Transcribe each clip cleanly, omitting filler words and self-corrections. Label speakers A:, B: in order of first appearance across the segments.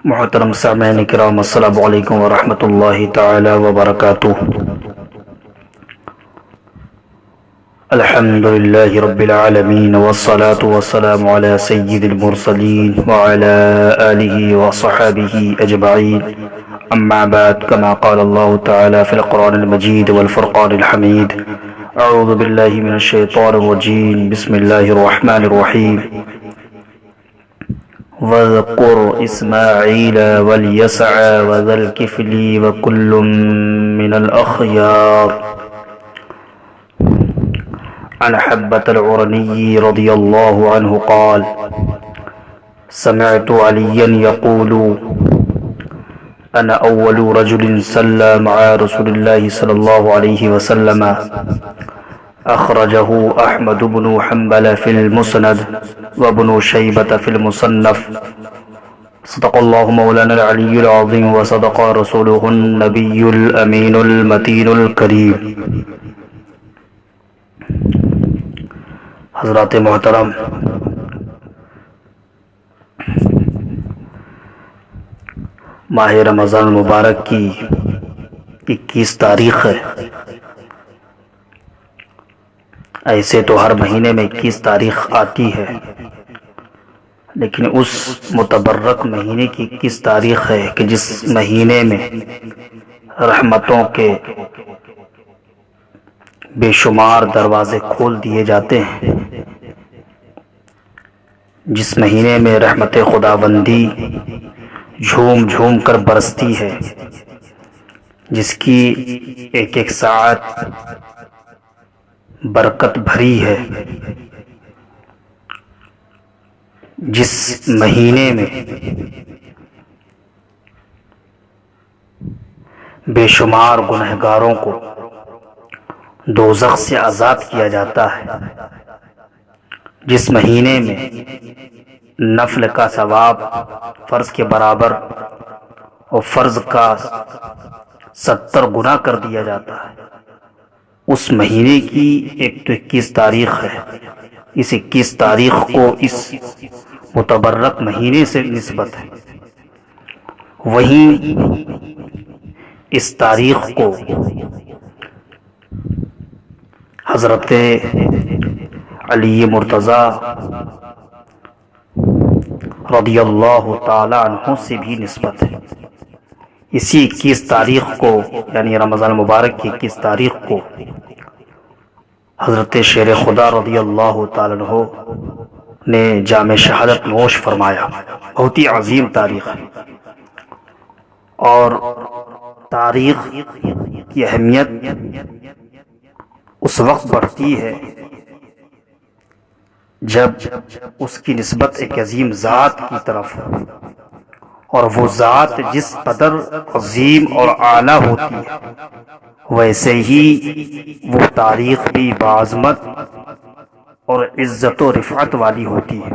A: محترم سامعین کرام، السلام علیکم ورحمۃ اللہ تعالی وبرکاتہ۔ الحمد للہ رب العالمین والصلاة والسلام علی سید المرسلین وعلى آلہ وصحبہ اجمعین، اما بعد، کما قال اللہ تعالی فی القرآن المجید والفرقان الحمید۔ اعوذ باللہ من الشیطان الرجیم، بسم اللہ الرحمن الرحیم۔ وَاذْكُرْ إِسْمَاعِيلَ وَالْيَسَعَ وَذَا الْكِفْلِ وَكُلٌّ مِّنَ الْأَخْيَارِ۔ عن حبة العرني رضي الله عنه قال: سمعت عليا يقول: أنا أول رجل صلى مع رسول الله صلى الله عليه وسلم، أخرجه أحمد بن حنبل في المسند وابن شيبة في المصنف۔ صدق الله مولانا العلي العظيم وصدق رسوله النبي الأمين المتين الكريم۔ حضرات محترم، ماہ رمضان المبارک کی 21 تاریخ ہے۔ ایسے تو ہر مہینے میں 21 تاریخ آتی ہے، لیکن اس متبرک مہینے کی 21 تاریخ ہے کہ جس مہینے میں رحمتوں کے بے شمار دروازے کھول دیے جاتے ہیں، جس مہینے میں رحمت خداوندی جھوم جھوم کر برستی ہے، جس کی ایک ایک ساعت برکت بھری ہے، جس مہینے میں بے شمار گنہگاروں کو دوزخ سے آزاد کیا جاتا ہے، جس مہینے میں نفل کا ثواب فرض کے برابر اور فرض کا 70 گنا کر دیا جاتا ہے، اس مہینے کی ایک تو 21 تاریخ ہے۔ اس 21 تاریخ کو اس متبرک مہینے سے نسبت ہے۔ وہیں اس تاریخ کو حضرت علی مرتضیٰ رضی اللہ تعالی عنہ سے بھی نسبت ہے۔ اسی 21 تاریخ کو، یعنی رمضان مبارک کی 21 تاریخ کو، حضرت شیر خدا رضی اللہ تعالی عنہ نے جام شہادت نوش فرمایا۔ بہت ہی عظیم تاریخ ہے، اور تاریخ کی اہمیت اس وقت بڑھتی ہے جب اس کی نسبت ایک عظیم ذات کی طرف ہو، اور وہ ذات جس قدر عظیم اور اعلیٰ ہوتی ہے، ویسے ہی وہ تاریخ بھی بعظمت اور عزت و رفعت والی ہوتی ہے۔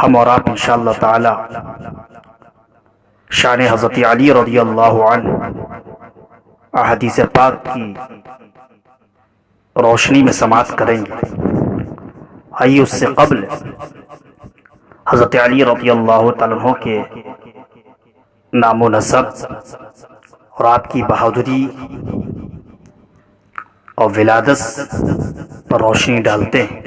A: ہم اور آپ انشاءاللہ تعالی شان حضرت علی رضی اللہ عنہ احادیث پاک کی روشنی میں سماعت کریں گے۔ آئیے اس سے قبل حضرت علی رضی اللہ تعالیٰ عنہ کے نام و نسب اور آپ کی بہادری اور ولادت پر روشنی ڈالتے ہیں۔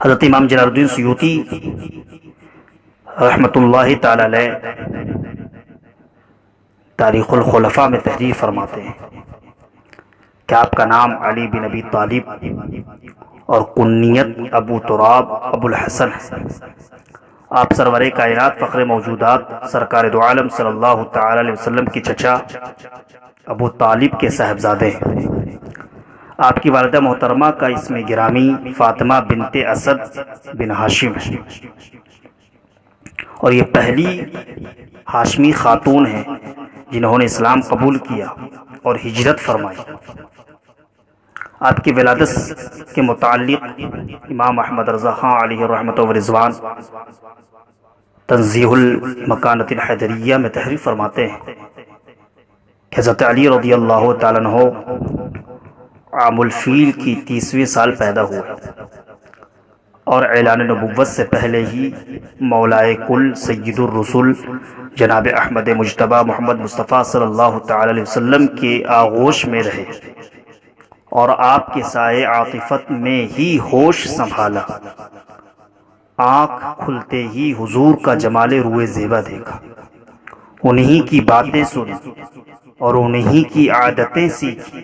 A: حضرت امام جلال الدین سیوطی رحمۃ اللہ تعالی علیہ تاریخ الخلفاء میں تحریر فرماتے ہیں کہ آپ کا نام علی بن ابی طالب اور کنیت ابو تراب ابو الحسن ہے۔ آپ سرور کائنات فخر موجودات سرکار دو عالم صلی اللہ تعالی علیہ وسلم کی چچا ابو طالب کے صاحبزادے ہیں۔ آپ کی والدہ محترمہ کا اسم گرامی فاطمہ بنت اسد بن ہاشم ہے، اور یہ پہلی ہاشمی خاتون ہیں جنہوں نے اسلام قبول کیا اور ہجرت فرمائی۔ آپ کی ولادت کے متعلق امام احمد رضا خان علیہ رحمۃ و رضوان تنزیہ المکانۃ الحیدریہ میں تحریر فرماتے ہیں کہ حضرت علی رضی اللہ تعالیٰ عنہ عام الفیل کی 30ویں سال پیدا ہوئے، اور اعلان نبوت سے پہلے ہی مولائے کل سید الرسل جناب احمد مجتبی محمد مصطفیٰ صلی اللہ تعالی علیہ وسلم کے آغوش میں رہے اور آپ کے سائے عاطفت میں ہی ہوش سنبھالا۔ آنکھ کھلتے ہی حضور کا جمال روئے زیبا دیکھا، انہی کی باتیں سنی اور انہی کی عادتیں سیکھی۔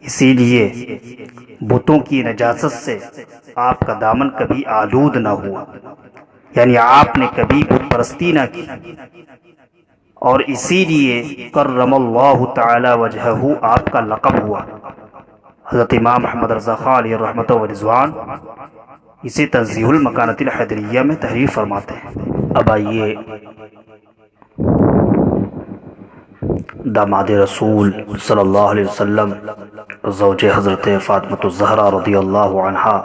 A: اسی لیے بتوں کی نجاست سے آپ کا دامن کبھی آلود نہ ہوا، یعنی آپ نے کبھی بت پرستی نہ کی، اور اسی لیے کرم اللہ تعالی وجہہ آپ کا لقب ہوا۔ حضرت امام محمد رضا خان علیہ رحمت و رضوان اسے تنزیہ المکانۃ الحیدریہ میں تحریر فرماتے ہیں۔ اب آئیے داماد رسول صلی اللہ علیہ وسلم زوج حضرت فاطمۃ الزہرا رضی اللہ عنہا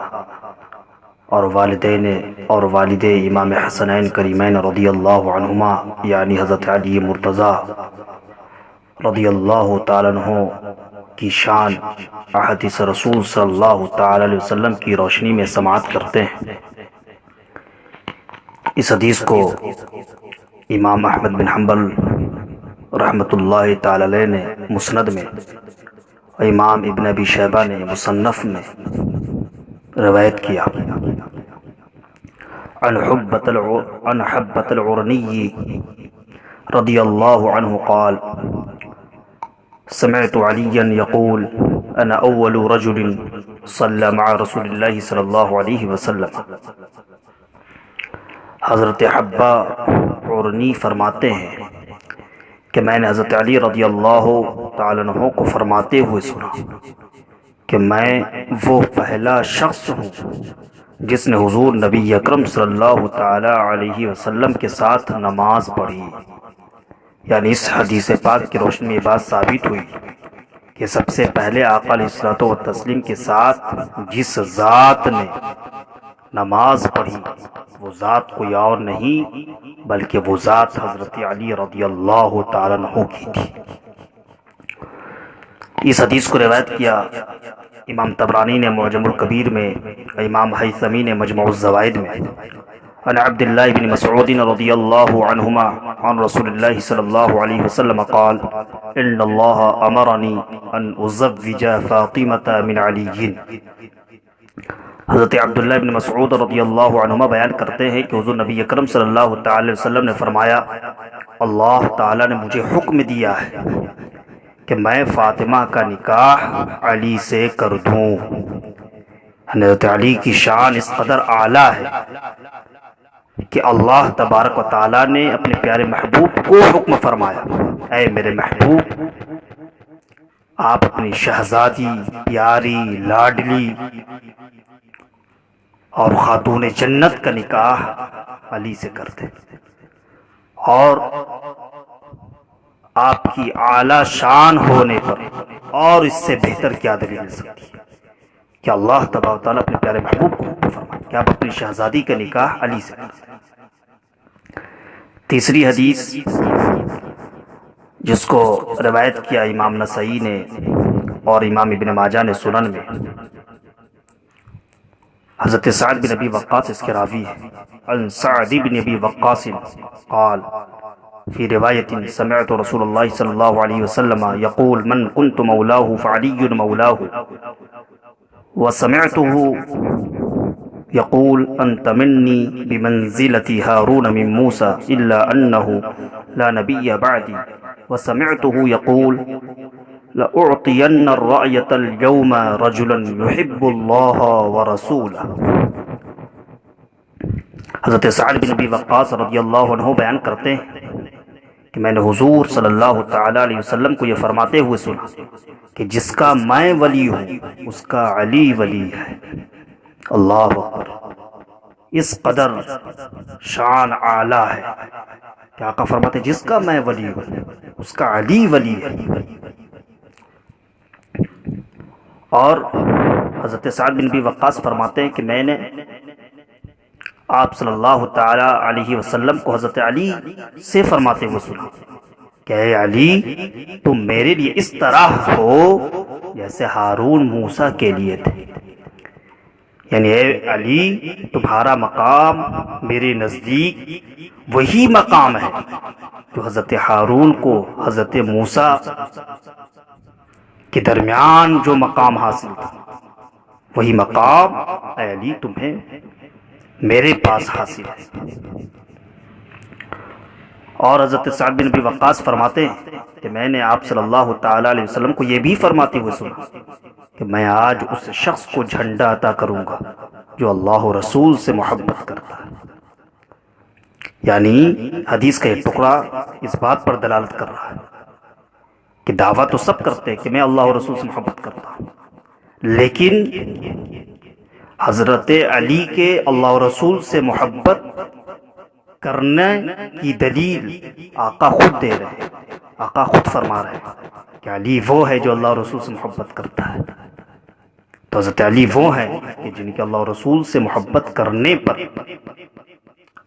A: اور والدین اور والد امام حسنین کریمین رضی اللہ عنہما یعنی حضرت علی مرتضیٰ رضی اللہ تعالیٰ عنہ کی شان احادیث رسول صلی اللہ تعالی علیہ وسلم کی روشنی میں سماعت کرتے ہیں۔ اس حدیث کو امام احمد بن حنبل رحمۃ اللہ تعالی علیہ نے مسند میں، امام ابن ابی شیبہ نے مصنف میں روایت کیا۔ عن حبۃ العرنی رضی اللہ عنہ قال سمعت علیا یقول انا اول رجل صلی مع رسول اللہ صلی اللہ علیہ وسلم۔ حضرت حبہ عرنی فرماتے ہیں کہ میں نے حضرت علی رضی اللہ تعالیٰ عنہ کو فرماتے ہوئے سنا کہ میں وہ پہلا شخص ہوں جس نے حضور نبی اکرم صلی اللہ تعالی علیہ وسلم کے ساتھ نماز پڑھی۔ یعنی اس حدیث پاک کی روشنی میں یہ بات ثابت ہوئی کہ سب سے پہلے آقا علیہ الصلوۃ والتسلیم کے ساتھ جس ذات نے نماز پڑھی وہ ذات کوئی اور نہیں بلکہ وہ ذات حضرت علی رضی اللہ تعالیٰ عنہ کی تھی۔ اس حدیث کو روایت کیا امام طبرانی نے معجم الکبیر میں، امام حیثمی نے مجموع الزوائد میں، عن عبد اللہ بن مسعود رضی اللہ عنہما عن رسول اللہ صلی اللہ علیہ وسلم قال ان اللہ امرنی ان ازوج فاطمة من علی۔ حضرت عبداللہ بن مسعود رضی اللہ عنہما بیان کرتے ہیں کہ حضور نبی اکرم صلی اللہ تعالی علیہ وسلم نے فرمایا اللہ تعالی نے مجھے حکم دیا ہے کہ میں فاطمہ کا نکاح علی سے کر دوں۔ حضرت علی کی شان اس قدر اعلیٰ ہے کہ اللہ تبارک و تعالیٰ نے اپنے پیارے محبوب کو حکم فرمایا، اے میرے محبوب آپ اپنی شہزادی پیاری لاڈلی اور خاتون جنت کا نکاح علی سے کرتے، اور آپ کی اعلیٰ شان ہونے پر اور اس سے بہتر کیا دلیل مل سکتی ہے کہ اللہ تبارک و تعالیٰ اپنے پیارے محبوب کو فرمائے کہ آپ اپنی شہزادی کا نکاح علی سے کرتے۔ تیسری حدیث جس کو روایت کیا امام نسائی نے اور امام ابن ماجہ نے سنن میں، حضرت سعد بن ابی وقاص اس کے راوی ہے۔ عن سعد بن ابی وقاص قال فی روایت سمعت رسول اللہ صلی اللہ علیہ وسلم یقول من کنت مولاه فعلی مولاه وسمعته يقول أنت مني بمنزلة هارون من موسى إلا أنه لا نبي بعدي وسمعته يقول لأعطين الرأية اليوم رجلا يحب الله ورسوله۔ حضرت سعد بن ابی وقاص رضی اللہ عنہ بیان کرتے ہیں کہ میں نے حضور صلی اللہ تعالی علیہ وسلم کو یہ فرماتے ہوئے سنا کہ جس کا میں ولی ہوں اس کا علی ولی ہے۔ اللہ اکبر، اس قدر شان اعلیٰ ہے کہ آقا فرماتے جس کا میں ولی ہوں اس کا علی ولی ہے۔ اور حضرت سعد بن ابی وقاص فرماتے ہیں کہ میں نے آپ صلی اللہ تعالی علیہ وسلم کو حضرت علی سے فرماتے ہوئے سنا کہ اے علی تم میرے لیے اس طرح ہو جیسے ہارون موسیٰ کے لیے تھے، یعنی اے علی تمہارا مقام میرے نزدیک وہی مقام ہے جو حضرت ہارون کو حضرت موسیٰ کے درمیان جو مقام حاصل تھا، وہی مقام اے علی تمہیں میرے پاس حاصل ہے۔ اور حضرت سعد بن ابی وقاص فرماتے ہیں کہ میں نے آپ صلی اللہ تعالی علیہ وسلم کو یہ بھی فرماتے ہوئے سنا کہ میں آج اس شخص کو جھنڈا عطا کروں گا جو اللہ و رسول سے محبت کرتا ہے۔ یعنی حدیث کا یہ ٹکڑا اس بات پر دلالت کر رہا ہے کہ دعویٰ تو سب کرتے ہیں کہ میں اللہ و رسول سے محبت کرتا ہوں، لیکن حضرت علی کے اللہ و رسول سے محبت کرنے کی دلیل آقا خود دے رہے ہیں۔ آقا خود فرما رہے ہیں کہ علی وہ ہے جو اللہ و رسول سے محبت کرتا ہے۔ تو حضرت علی وہ ہیں کہ جن کے اللہ و رسول سے محبت کرنے پر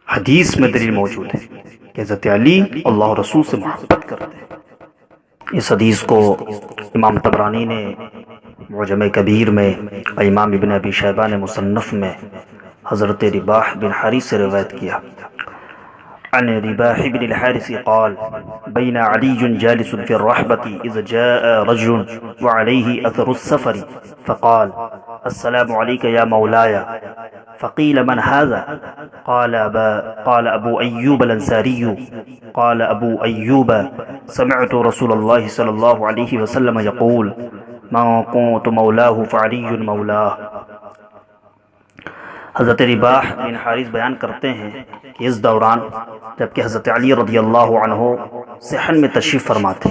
A: حدیث میں دلیل موجود ہے کہ حضرت علی اللہ و رسول سے محبت کرتے ہیں۔ اس حدیث کو امام طبرانی نے معجم کبیر میں اور امام ابن ابی شیبہ نے مصنف میں حضرت رباح بن حارث سے روایت کیا۔ عن رباح بن الحارث قال بين علي جالس في الرحبة إذ جاء رجل وعليه أثر السفر فقال السلام عليك يا مولاي، فقيل من هذا؟ قال أبو أيوب الأنصاري. قال أبو أيوب سمعت رسول الله صلى الله عليه وسلم يقول من كنت مولاه فعلي مولاه. حضرت رباح بن حارث بیان کرتے ہیں کہ اس دوران جبکہ حضرت علی رضی اللہ عنہ صحن میں تشریف فرما تھے،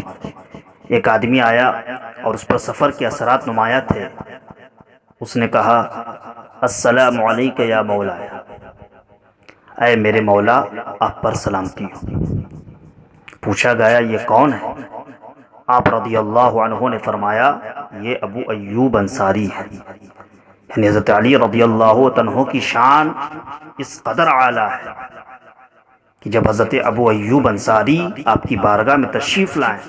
A: ایک آدمی آیا اور اس پر سفر کے اثرات نمایاں تھے۔ اس نے کہا السلام علیک یا مولا، اے میرے مولا آپ پر سلامتی ہو۔ پوچھا گیا یہ کون ہے؟ آپ رضی اللہ عنہ نے فرمایا یہ ابو ایوب انصاری ہے۔ یعنی حضرت علی رضی اللہ عنہ کی شان اس قدر اعلیٰ ہے کہ جب حضرت ابو ایوب انصاری آپ کی بارگاہ میں تشریف لائیں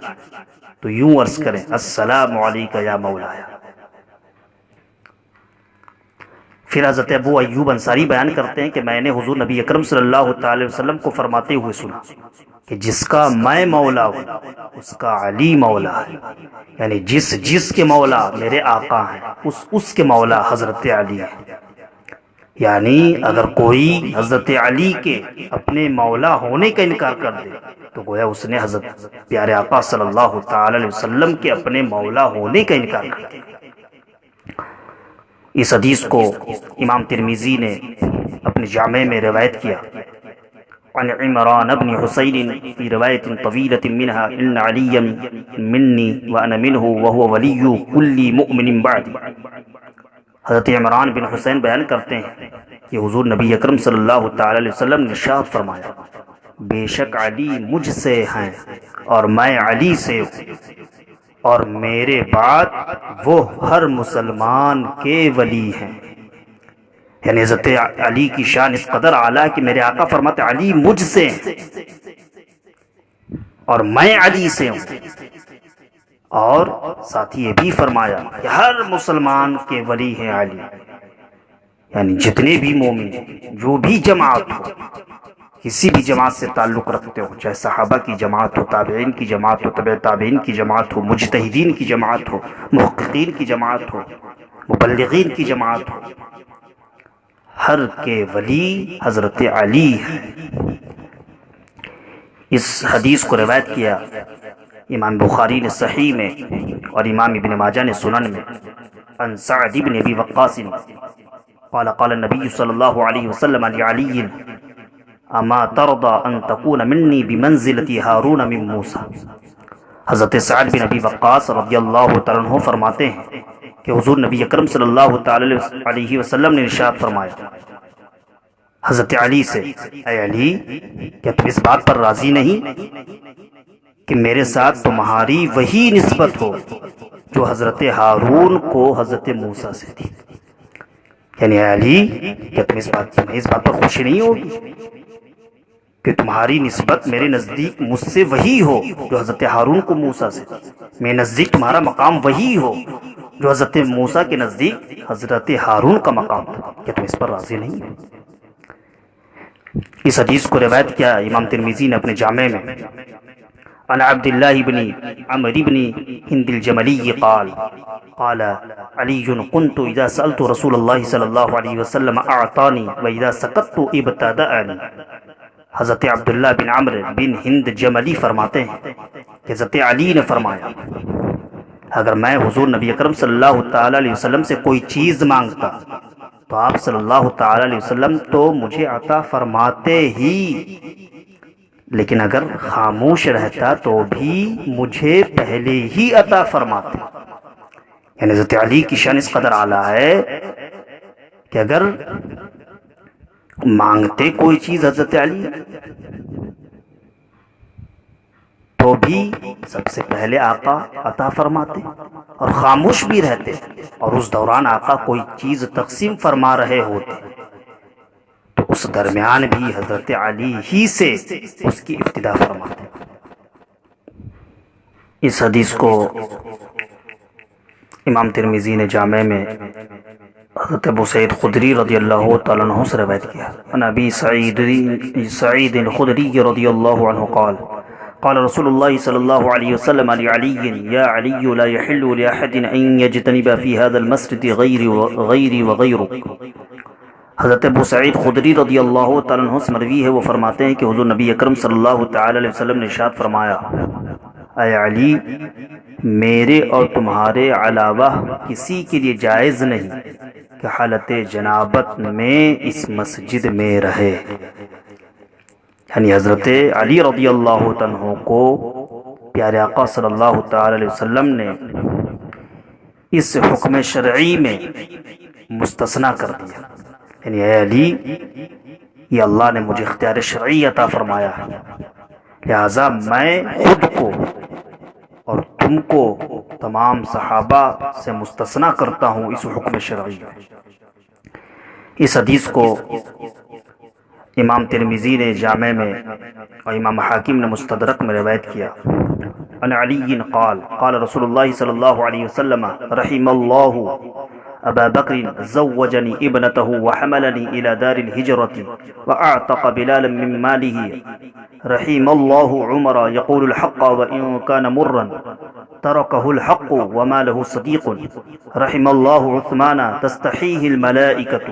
A: تو یوں عرض کریں السلام علیک یا مولایا۔ پھر حضرت ابو ایوب انصاری بیان کرتے ہیں کہ میں نے حضور نبی اکرم صلی اللہ تعالی وسلم کو فرماتے ہوئے سنا کہ جس کا میں مولا ہوں اس کا علی مولا ہے، یعنی جس کے مولا میرے آقا ہیں اس کے مولا حضرت علی ہے۔ یعنی اگر کوئی حضرت علی کے اپنے مولا ہونے کا انکار کر دے تو گویا اس نے حضرت پیارے آقا صلی اللہ تعالی علیہ وسلم کے اپنے مولا ہونے کا انکار کر دیا۔ اس حدیث کو امام ترمذی نے اپنے جامع میں روایت کیا۔ عن عمران بن حسین فی روایت طویلۃ منها ان علی منی وانا منہ وهو ولی کل مؤمن بعد۔ حضرت عمران بن حسین بیان کرتے ہیں کہ حضور نبی اکرم صلی اللہ تعالی علیہ وسلم نے ارشاد فرمایا بے شک علی مجھ سے ہیں اور میں علی سے ہوں، اور میرے بعد وہ ہر مسلمان کے ولی ہیں۔ یعنی حضرت علی کی شان اس قدر اعلیٰ کہ میرے آقا فرماتے علی مجھ سے ہیں اور میں علی سے ہوں، اور ساتھ ہی یہ بھی فرمایا کہ ہر مسلمان کے ولی ہیں علی۔ یعنی جتنے بھی مومن جو بھی جماعت ہو، کسی بھی جماعت سے تعلق رکھتے ہو، چاہے صحابہ کی جماعت ہو، تابعین کی جماعت ہو، تبع تابعین کی جماعت ہو، مجتہدین کی جماعت ہو، محققین کی جماعت ہو، مبلغین کی جماعت ہو، ہر کے ولی حضرت علی ہیں۔ اس حدیث کو روایت کیا امام بخاری نے صحیح میں اور امام ابن ماجہ نے سنن میں عن سعد بن ابی وقاص قال قال النبی صلی اللہ علیہ وسلم لعلی اما ترضى ان تكون منی بمنزلت ہارون من موسیٰ۔ حضرت سعد بن ابی وقاص رضی اللہ تعالیٰ عنہ فرماتے ہیں کہ حضور نبی اکرم صلی اللہ تعالی علیہ وسلم نے ارشاد فرمایا حضرت علی سے اے علی کیا تم اس بات پر راضی نہیں کہ میرے ساتھ تمہاری وہی نسبت ہو جو حضرت ہارون کو حضرت موسیٰ سے تھی؟ یعنی اے علی کیا تمہیں اس بات پر خوشی نہیں ہوگی کہ تمہاری نسبت میرے نزدیک مجھ سے وہی ہو جو حضرت ہارون کو موسیٰ سے، میرے نزدیک تمہارا مقام وہی ہو جو حضرت موسیٰ کے نزدیک حضرت ہارون کا مقام تھا، کیا تم اس پر راضی نہیں ہو؟ اس حدیث کو روایت کیا امام ترمذی نے اپنے جامع میں عن عبد الله بن عمرو بن هند الجملي قال قال علي كنت إذا سألت رسول الله صلى الله عليه وسلم أعطاني وإذا سكت ابتدأني۔ حضرت عبداللہ بن عمرو بن ہند جملی فرماتے ہیں کہ حضرت علی نے فرمایا اگر میں حضور نبی اکرم صلی اللہ تعالی علیہ وسلم سے کوئی چیز مانگتا تو آپ صلی اللہ تعالی علیہ وسلم تو مجھے عطا فرماتے ہی، لیکن اگر خاموش رہتا تو بھی مجھے پہلے ہی عطا فرماتے۔ یعنی حضرت علی کی شان اس قدر اعلیٰ ہے کہ اگر مانگتے کوئی چیز حضرت علی تو بھی سب سے پہلے آقا عطا فرماتے، اور خاموش بھی رہتے، اور اس دوران آقا کوئی چیز تقسیم فرما رہے ہوتے تو اس درمیان بھی حضرت علی ہی سے اس کی ابتدا فرماتے۔ اس حدیث کو امام ترمذی نے جامع میں حضرت ابو سعید خدری رضی اللہ تعالیٰ عنہ سے روایت کیا۔ عن ابی سعید الخدری رضی اللہ عنہ قال قال رسول الله صلى الله عليه وسلم لعلي يا علي لا يحل لأحد أن يجتنب في هذا المسجد غيري وغيرك۔ حضرت ابو سعید خدری رضی اللہ تعالیٰ عنہ سے مروی ہے، وہ فرماتے ہیں کہ حضور نبی اکرم صلی اللہ تعالی علیہ وسلم نے ارشاد فرمایا اے علی، میرے اور تمہارے علاوہ کسی کے لیے جائز نہیں کہ حالت جنابت میں اس مسجد میں رہے۔ یعنی حضرت علی رضی اللہ عنہ کو پیارے آقا صلی اللہ تعالی علیہ وسلم نے اس حکم شرعی میں مستثنا کر دیا۔ یعنی اے علی، یہ اللہ نے مجھے اختیار شرعی عطا فرمایا ہے، لہذا میں خود کو اور تم کو تمام صحابہ سے مستثنا کرتا ہوں اس حکم شرعی میں۔ اس حدیث کو امام ترمذی نے جامع میں اور امام حاکم نے مستدرک میں روایت کیا۔ عن علی قال قال رسول اللہ صلی اللہ علیہ وسلم رحم اللہ ابا بکر زوجنی ابنته وحملنی الى دار الہجرة واعتق بلالا من ماله رحم اللہ عمر يقول الحق وان كان مرا تركه الحق وما له صديق رحم الله عثمان تستحيه الملائكة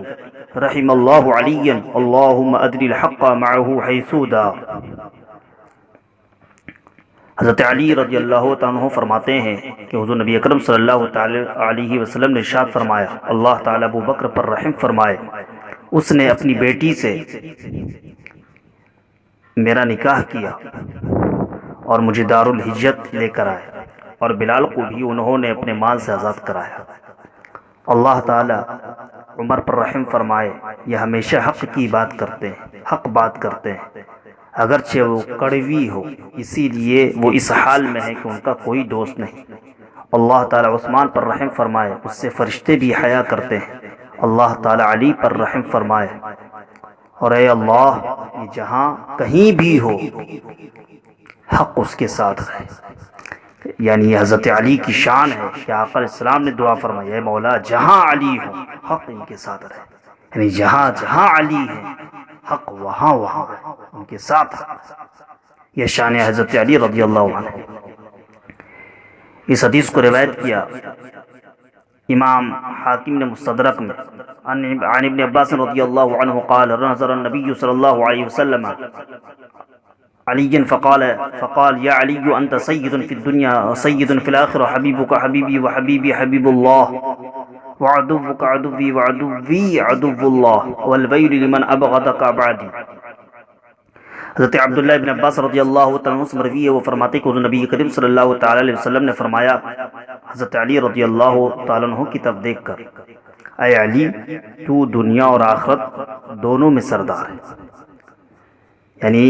A: رحم اللہ علی اللہم ادری الحق معه حیث دار۔ حضرت علی رضی اللہ عنہ فرماتے ہیں کہ حضور نبی اکرم صلی اللہ تعالی علیہ وسلم نے ارشاد فرمایا اللہ تعالیٰ ابو بکر پر رحم فرمائے، اس نے اپنی بیٹی سے میرا نکاح کیا اور مجھے دار الحجت لے کر آئے، اور بلال کو بھی انہوں نے اپنے مال سے آزاد کرایا۔ اللہ تعالیٰ عمر پر رحم فرمائے، یہ ہمیشہ حق کی بات کرتے ہیں، حق بات کرتے ہیں اگرچہ وہ کڑوی ہو، اسی لیے وہ اس حال میں ہے کہ ان کا کوئی دوست نہیں۔ اللہ تعالیٰ عثمان پر رحم فرمائے، اس سے فرشتے بھی حیا کرتے ہیں۔ اللہ تعالیٰ علی پر رحم فرمائے، اور اے اللہ، یہ جہاں کہیں بھی ہو حق اس کے ساتھ رہے۔ یعنی یہ حضرت علی کی شان ہے کہ آقا علیہ السلام نے دعا فرمائی اے مولا جہاں علی ہو حق ان کے ساتھ رہے، یعنی جہاں جہاں علی ہے حق وہاں وہاں ان کے ساتھ۔ یہ شان حضرت علی رضی اللہ عنہ۔ اس حدیث کو روایت کیا امام حاکم نے مستدرک میں عن ابن عباس رضی اللہ عنہ قال نظر النبی صلی اللہ علیہ وسلم علی فقال یا علی انت سید فی الدنیا سید فی الاخرہ حبیبک حبیبی وحبیبی حبیب اللہ وعدوک عدوی وعدوی عدو اللہ والویل لمن ابغضک بعدی۔ حضرت عبداللہ ابن عباس رضی اللہ تعالیٰ عنہ سے مروی ہے، وہ فرماتے کہ نبی کریم صلی اللہ تعالیٰ علیہ وسلم نے فرمایا حضرت علی رضی اللہ تعالیٰ عنہ کی طرف دیکھ کر اے علی، تو دنیا اور آخرت دونوں میں سردار ہے، یعنی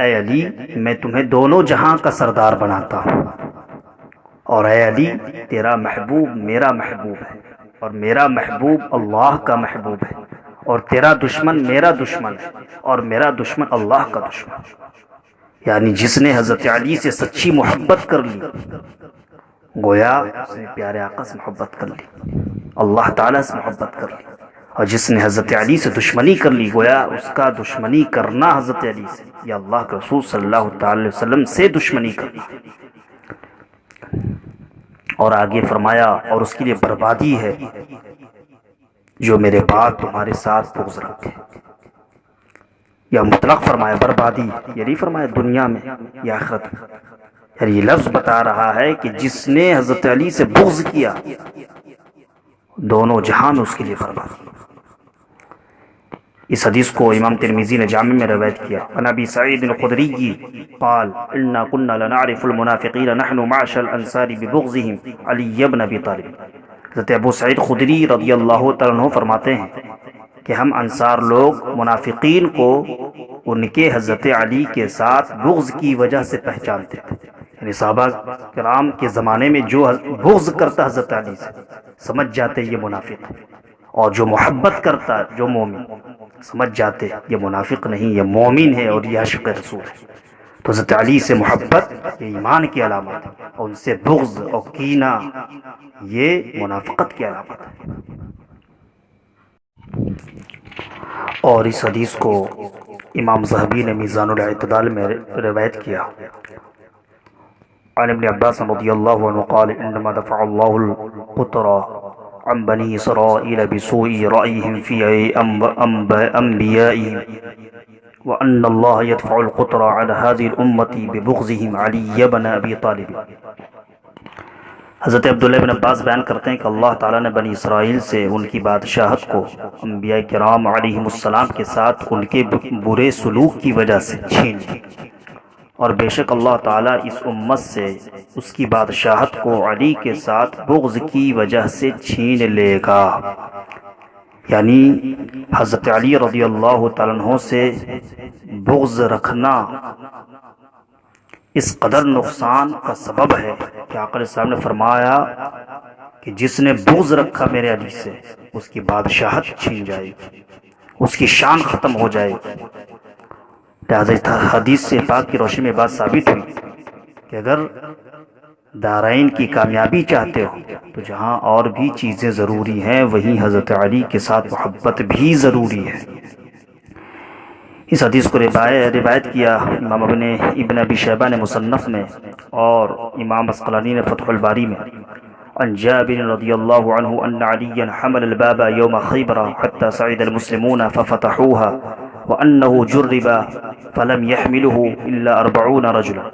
A: اے علی میں تمہیں دونوں جہاں کا سردار بناتا ہوں، اور اے علی تیرا محبوب میرا محبوب ہے، اور میرا محبوب اللہ کا محبوب ہے، اور تیرا دشمن میرا دشمن ہے، اور میرا دشمن اللہ کا دشمن۔ یعنی جس نے حضرت علی سے سچی محبت کر لی گویا اس نے پیارے آقا سے محبت کر لی، اللہ تعالیٰ سے محبت کر لی، اور جس نے حضرت علی سے دشمنی کر لی گویا اس کا دشمنی کرنا حضرت علی سے یا اللہ کے رسول صلی اللہ تعالی علیہ وسلم سے دشمنی کرنا۔ اور آگے فرمایا اور اس کے لیے بربادی ہے جو میرے بعد تمہارے ساتھ بغض رکھے، یا مطلق فرمایا بربادی، یہ نہیں فرمایا دنیا میں یا آخرت میں، یعنی یہ لفظ بتا رہا ہے کہ جس نے حضرت علی سے بغض کیا دونوں جہاں میں اس کے لیے برباد۔ اس حدیث کو امام ترمذی نے جامع میں روایت کیا۔ عن ابی سعید الخدری قال انا كنا لنعرف المنافقین نحن معشر الانصار ببغضهم علی بن ابی طالب۔ حضرت ابو سعید خدری رضی اللہ تعالیٰ عنہ فرماتے ہیں کہ ہم انصار لوگ منافقین کو ان کے حضرت علی کے ساتھ بغض کی وجہ سے پہچانتے تھے، یعنی صحابہ کرام کے زمانے میں جو بغض کرتا حضرت علی سے سمجھ جاتے یہ منافق، اور جو محبت کرتا جو مومن سمجھ جاتے یہ منافق نہیں یہ مومن ہے اور یہ عاشق رسول ہے۔ تو حضرت علی سے محبت یہ ایمان کی علامت ہے، اور ان سے بغض اور کینہ یہ منافقت کی علامت ہے۔ اور اس حدیث کو امام ذہبی نے میزان الاعتدال میں روایت کیا۔ عن ابن عباس رضی اللہ عنہ قال انما دفع اللہ القطر عن بني إسرائيل بسوء رأيهم في أنبيائهم وأن الله يدفع القطر على هذه الأمة ببغضهم علي بن أبي طالب۔ حضرت عبداللہ بن عباس بیان کرتے ہیں کہ اللہ تعالیٰ نے بنی اسرائیل سے ان کی بادشاہت کو انبیاء کرام علیہم السلام کے ساتھ ان کے برے سلوک کی وجہ سے چھین لی، اور بے شک اللہ تعالیٰ اس امت سے اس کی بادشاہت کو علی کے ساتھ بغض کی وجہ سے چھین لے گا، یعنی حضرت علی رضی اللہ تعالیٰ عنہ سے بغض رکھنا اس قدر نقصان کا سبب ہے کہ آقا علیہ السلام نے فرمایا کہ جس نے بغض رکھا میرے علی سے اس کی بادشاہت چھین جائے گی، اس کی شان ختم ہو جائے گی۔ لہذا حدیث سے پاک کی روشنی میں بات ثابت ہوئی کہ اگر دارین کی کامیابی چاہتے ہو تو جہاں اور بھی چیزیں ضروری ہیں وہیں حضرت علی کے ساتھ محبت بھی ضروری ہے۔ اس حدیث کو روایت کیا امام ابن ابی شیبہ نے مصنف میں اور امام عسقلانی نے فتح الباری میں۔ عن جابر رضی اللہ عنہ ان علیا حمل الباب یوم خیبر حتى صعد المسلمون ففتحوها وانه جرب فلم يحمله الا 40 رجلا۔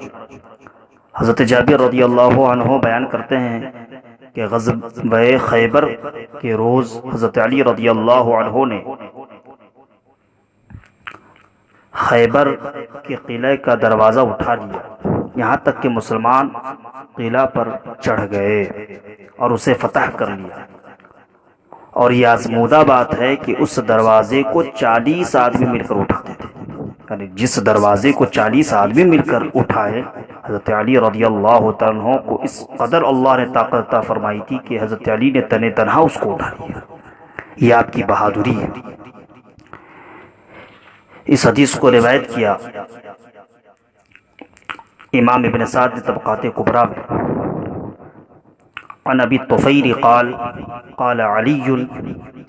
A: حضرت جابر رضی اللہ عنہ بیان کرتے ہیں کہ غزوہ خیبر کے روز حضرت علی رضی اللہ عنہ نے خیبر کے قلعے کا دروازہ اٹھا لیا، یہاں تک کہ مسلمان قلعہ پر چڑھ گئے اور اسے فتح کر لیا۔ اور یہ آزمودہ بات ہے کہ اس دروازے کو 40 آدمی مل کر اٹھاتے تھے، یعنی جس دروازے کو 40 آدمی مل کر اٹھائے حضرت علی رضی اللہ تعالیٰ عنہ کو اس قدر اللہ نے طاقت عطا فرمائی تھی کہ حضرت علی نے تنے تنہا اس کو اٹھا لیا۔ یہ آپ کی بہادری ہے۔ اس حدیث کو روایت کیا امام ابن سعد نے طبقات کبریٰ میں۔ عن ابی الطفیل قال قال علی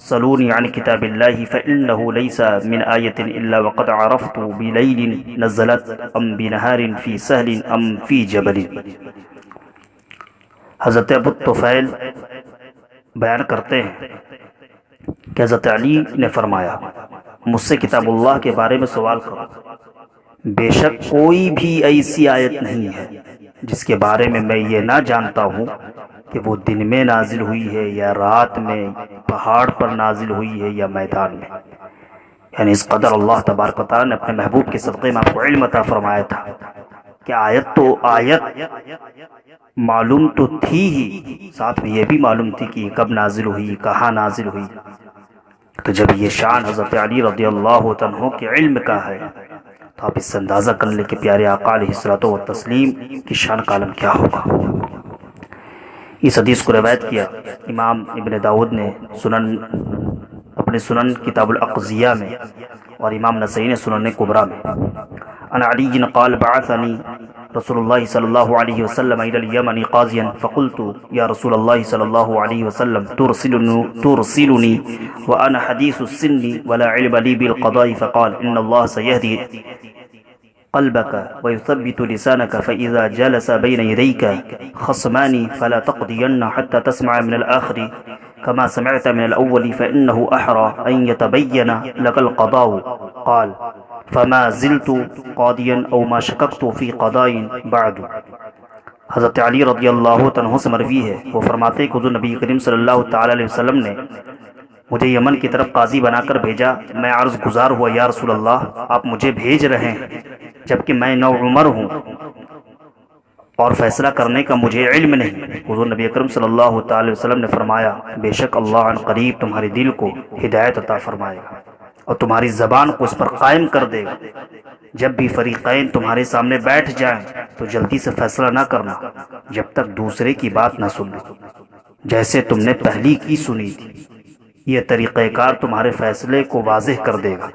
A: سلونی عن کتاب اللہ فإنه ليس من آیة الا وقد عرفت بلیل نزلت ام بنہار فی سہل ام فی جبل۔ حضرت ابو الطفیل بیان کرتے ہیں کہ حضرت علی نے فرمایا مجھ سے کتاب اللہ کے بارے میں سوال کرو، بے شک کوئی بھی ایسی آیت نہیں ہے جس کے بارے میں میں یہ نہ جانتا ہوں کہ وہ دن میں نازل ہوئی ہے یا رات میں پہاڑ پر نازل ہوئی ہے یا میدان میں، یعنی اس قدر اللہ تبارک و تعالیٰ نے اپنے محبوب کے صدقے میں آپ کو علم عطا فرمایا تھا کہ آیت معلوم تو تھی ہی، ساتھ میں یہ بھی معلوم تھی کہ کب نازل ہوئی، کہاں نازل ہوئی۔ تو جب یہ شان حضرت علی رضی اللہ عنہ کے علم کا ہے تو آپ اس سے اندازہ کر لیں کہ پیارے آقا علیہ الصلوۃ والتسلیم کی شان کا عالم کیا ہوگا۔ اس حدیث کو روایت کیا امام ابن داود نے اپنے سنن کتاب الاقضیہ میں، اور امام نسائی نے سنن کبریٰ میں۔ عن علی قال بعثنی رسول الله صلى الله عليه وسلم إلى اليمن قاضيا فقلت يا رسول الله صلى الله عليه وسلم ترسلني وأنا حديث السن ولا علم لي بالقضاء فقال إن الله سيهدي قلبك ويثبت لسانك فإذا جلس بين يديك خصمان فلا تقضين حتى تسمع من الآخر كما سمعت من الأول فإنه أحرى أن يتبين لك القضاء قال فما زلت قاضيا أو ما شككت في قضاء بعد. حضرت علی رضی اللہ عنہ سے مروی ہے، وہ فرماتے کہ حضور نبی کریم صلی اللہ تعالی علیہ وسلم نے مجھے یمن کی طرف قاضی بنا کر بھیجا. میں عرض گزار ہوا یا رسول اللہ آپ مجھے بھیج رہے ہیں جبکہ میں نوعمر ہوں اور فیصلہ کرنے کا مجھے علم نہیں. حضور نبی اکرم صلی اللہ تعالی وسلم نے فرمایا بے شک اللہ عن قریب تمہارے دل کو ہدایت عطا فرمائے گا اور تمہاری زبان کو اس پر قائم کر دے گا. جب بھی فریقین تمہارے سامنے بیٹھ جائیں تو جلدی سے فیصلہ نہ کرنا جب تک دوسرے کی بات نہ سن لو جیسے تم نے پہلی کی سنی تھی. یہ طریقہ کار تمہارے فیصلے کو واضح کر دے گا.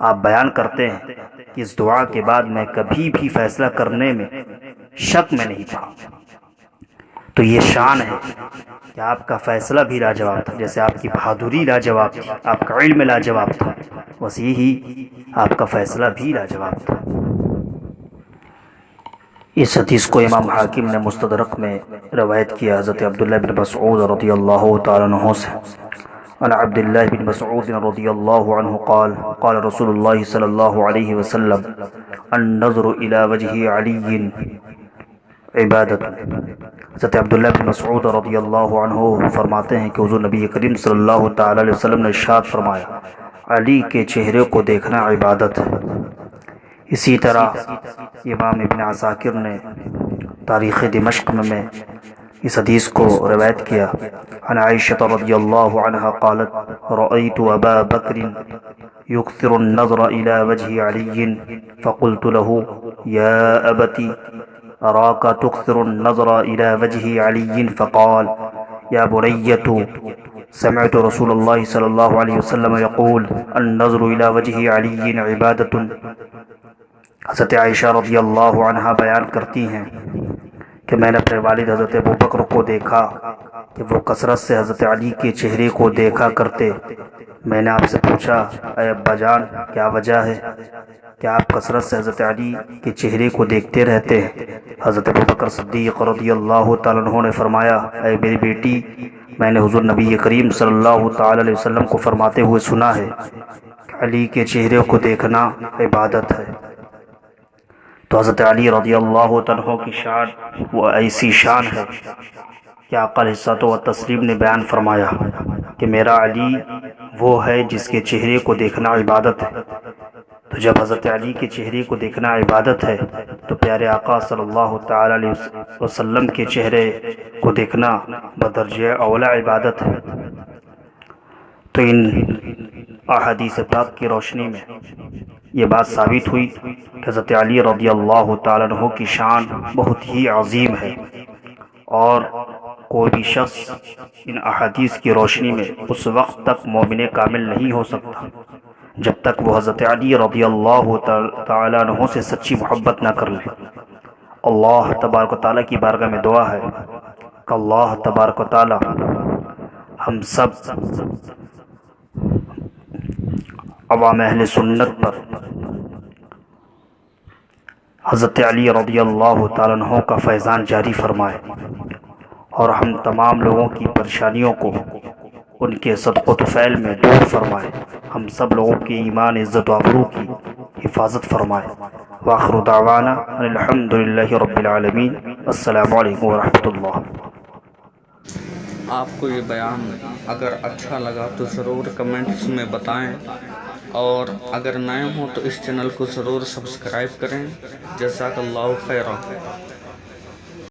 A: آپ بیان کرتے ہیں کہ اس دعا کے بعد میں کبھی بھی فیصلہ کرنے میں شک میں نہیں تھا. تو یہ شان ہے کہ آپ کا فیصلہ بھی لاجواب تھا، جیسے آپ کی بہادری لاجواب تھی، آپ کا علم لاجواب تھا، ویسے ہی آپ کا فیصلہ بھی لاجواب تھا. اس حدیث کو امام حاکم نے مستدرک میں روایت کیا حضرت عبداللہ بن مسعود رضی اللہ تعالی عنہ سے. عن عبد الله بن مسعود رضي الله عنه قال قال رسول الله صلى الله عليه وسلم النظر إلى وجه علي عبادت. حضرت عبداللہ بن مسعود رضی اللہ عنہ فرماتے ہیں کہ حضور نبی کریم صلی اللہ تعالی علیہ وسلم نے ارشاد فرمایا علی کے چہرے کو دیکھنا عبادت ہے. اسی طرح امام ابن عساکر نے تاریخ دمشق میں اس حدیث کو روایت کیا. عن عائشة رضی اللہ عنہ قالت رأيت ابا بکر يكثر النظر الى وجه علي فقلت له يا ابتي اراك تكثر النظر الى وجه علي فقال يا بنية سمعت رسول الله صلى الله عليه وسلم يقول النظر الى وجه علي عبادة. حضرت عائشہ رضی اللہ عنہ بیان کرتی ہیں کہ میں نے اپنے والد حضرت ابوبکر کو دیکھا کہ وہ کثرت سے حضرت علی کے چہرے کو دیکھا کرتے. میں نے آپ سے پوچھا اے ابا جان کیا وجہ ہے کہ آپ کثرت سے حضرت علی کے چہرے کو دیکھتے رہتے ہیں؟ حضرت ابوبکر صدیق رضی اللہ تعالیٰ عنہ نے فرمایا اے میری بیٹی میں نے حضور نبی کریم صلی اللہ تعالی علیہ وسلم کو فرماتے ہوئے سنا ہے کہ علی کے چہرے کو دیکھنا عبادت ہے. تو حضرت علی رضی اللہ عنہ کی شان وہ ایسی شان ہے کہ آقا علیہ الصلوۃ والتسلیم نے بیان فرمایا کہ میرا علی وہ ہے جس کے چہرے کو دیکھنا عبادت ہے. تو جب حضرت علی کے چہرے کو دیکھنا عبادت ہے تو پیارے آقا صلی اللہ تعالی علیہ وسلم کے چہرے کو دیکھنا بدرجہ اولا عبادت ہے. تو ان احادیث پاک کی روشنی میں یہ بات ثابت ہوئی کہ حضرت علی رضی اللہ تعالی عنہ کی شان بہت ہی عظیم ہے اور کوئی بھی شخص ان احادیث کی روشنی میں اس وقت تک مومن کامل نہیں ہو سکتا جب تک وہ حضرت علی رضی اللہ تعالی عنہ سے سچی محبت نہ کر لے. اللہ تبارک و تعالیٰ کی بارگاہ میں دعا ہے کہ اللہ تبارک و تعالیٰ ہم سب عوام اہل سنت پر حضرت علی رضی اللہ تعالیٰ عنہ کا فیضان جاری فرمائے اور ہم تمام لوگوں کی پریشانیوں کو ان کے صدق و طفیل میں دور فرمائے. ہم سب لوگوں کے ایمان عزت و آبرو کی حفاظت فرمائے. وآخر دعوانا ان الحمد للہ رب العالمین. السلام علیکم ورحمۃ اللہ.
B: آپ کو یہ بیان اگر اچھا لگا تو ضرور کمنٹس میں بتائیں اور اگر نئے ہوں تو اس چینل کو ضرور سبسکرائب کریں. جزاک اللہ خیرا.